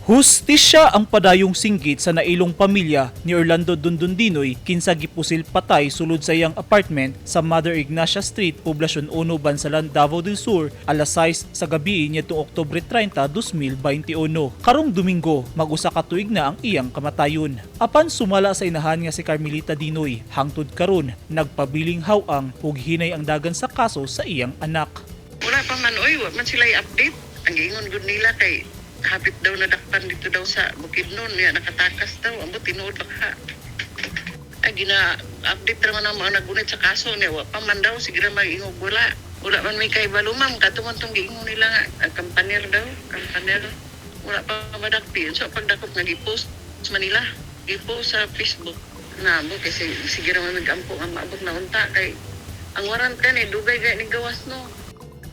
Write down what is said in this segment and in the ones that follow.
Hustisya ang padayong singgit sa nailong pamilya ni Orlando Dundundinoy kinsa gipusil patay sulod sa iyang apartment sa Mother Ignacia Street, Poblasyon 1, Bansalan, Davao del Sur, alas 6 sa gabi nitong Oktubre 30, 2021. Karong Domingo, mag-usa ka tuig na ang iyang kamatayon. Apan sumala sa inahan nga si Carmelita Dinoy, hangtod karon nagpabiling hawang ug hinay ang dagan sa kaso sa iyang anak. Wala pa man, oy, wa man sila i-update. Ang giingon gud nila kay hapit daw nadakpan dito daw sa Bukidnon, niya nakatakas daw, ambot tinuod baka. Ay gina-update naman ang mga nagunit sa kaso niya, wa pa man daw, sige na mag-ingog wala. Wala man may kaibalo ma'am, katungod tong giingon nila nga, kampanyer daw, kampanyer. Wala pa madakpi, so pagdakop nga i-post sa Manila, i-post sa Facebook. Nabo kasi sige na mag-ampo ang maabot na unta kay ang warrant ka ni dugay gay ni gawas no.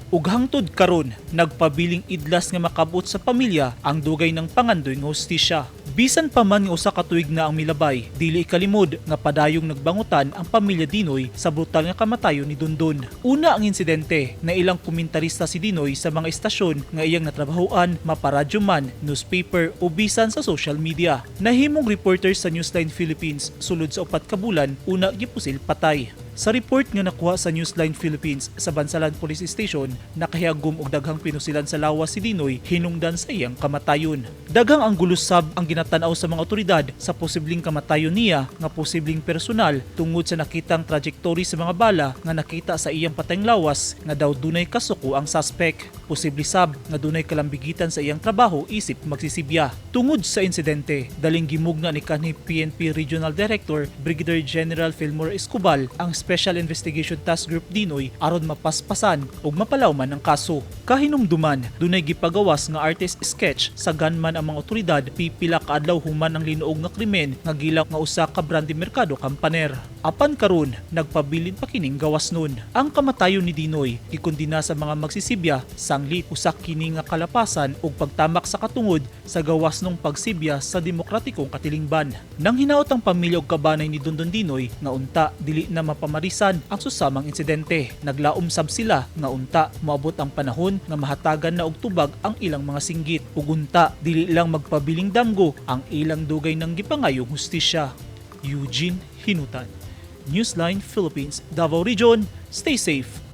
Ug hangtod karon nagpabiling idlas nga makabot sa pamilya ang dugay ng pangandoy nga hustisya. Bisan pa man nga usa ka tuig na ang milabay, dili ikalimod nga padayong nagbangutan ang pamilya Dinoy sa brutal nga kamatayon ni Dundon. Una ang insidente na ilang komentarista si Dinoy sa mga istasyon nga iyang natrabahoan, maparadyo man, newspaper o bisan sa social media. Nahimong reporter sa Newsline Philippines sulod sa 4 ka bulan una gipusil patay. Sa report nga nakuha sa Newsline Philippines sa Bansalan Police Station, nakahiyagom og daghang pinusilan sa lawas si Dinoy hinungdan sa iyang kamatayon. Daghang ang gulusab ang ginatanaw sa mga otoridad sa posibleng kamatayon niya nga posibleng personal tungod sa nakitang trajectory sa mga bala nga nakita sa iyang patayng lawas nga daw dunay kasuko ang suspect. Posible sab nga dunay kalambigitan sa iyang trabaho isip magsisibya. Tungod sa insidente, daling gimugna ni kanhi PNP Regional Director Brigadier General Fillmore Escobal ang Special Investigation Task Group Dinoy aron mapaspasan ug mapalawman ang kaso. Kahinumduman, dunay gipagawas nga artist sketch sa gunman ang mga otoridad pipila ka adlaw human ang linuog nga krimen nga gilak nga usa ka brandy merkado kampaner. Apan karon nagpabilin pa kining gawas nun. Ang kamatayon ni Dinoy gikondina sa mga magsisibya sanglit usak kini nga kalapasan ug pagtamak sa katungod sa gawas nung pagsibya sa demokratikong katilingban. Nang hinaot ang pamilya ug kabanay ni Dundon Dinoy nga unta dili na mapamarisan ang susamang insidente. Naglaom sab sila nga unta moabot ang panahon nga mahatagan na og tubag ang ilang mga singgit ug unta dili lang magpabiling damgo ang ilang dugay ng gipangayong hustisya. Eugene Hinutan, Newsline Philippines, Davao Region. Stay safe.